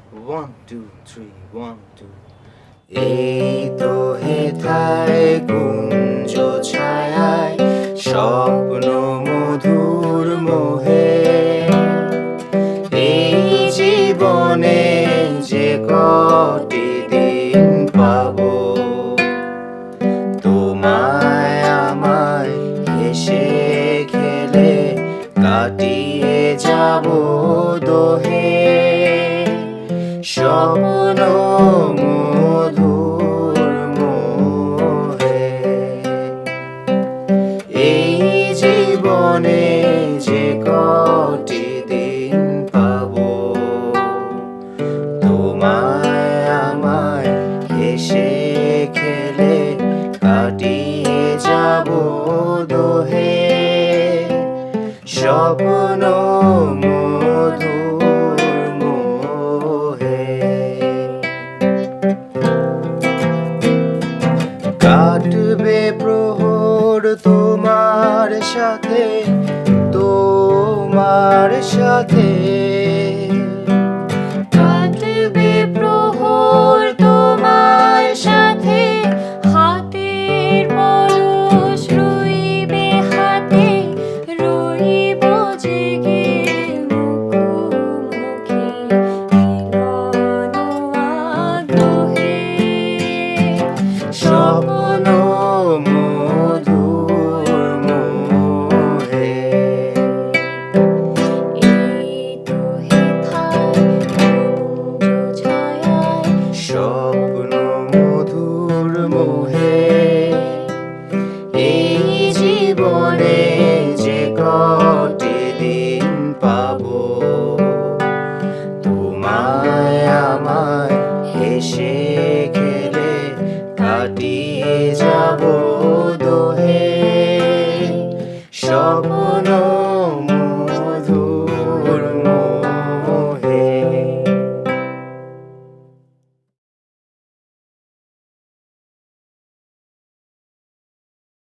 One, two, three, one, two. এই তো হেথায় কুঞ্জ ছায়ায় স্বপ্ন মধুর মোহে এই জীবনে যে কটি দিন পাবো তোমায় আমায় হেসে খেলে কাটিয়ে যাব দোহে স্বপ্ন মধুর মোহে এই জীবনে যে কটি দিন পাবো তোমায় আমায় হেসে খেলে কাটিয়ে যাব দোহে স্বপ্ন মধুর মোহে কাটবে প্রহর তোমার সাথে কাটবে প্রহর তোমার সাথে হাতের পরশ রইবে হাতে রইব জেগে মুখোমুখি মিলন আগ্রহে স্বপ্ন মধুর মোহে স্বপ্ন মধুর মোহে এই জীবনে যে কটি দিন পাবো তোমায় আমায় হেসে খেলে কাটিয়ে যাব দোহে স্বপ্ন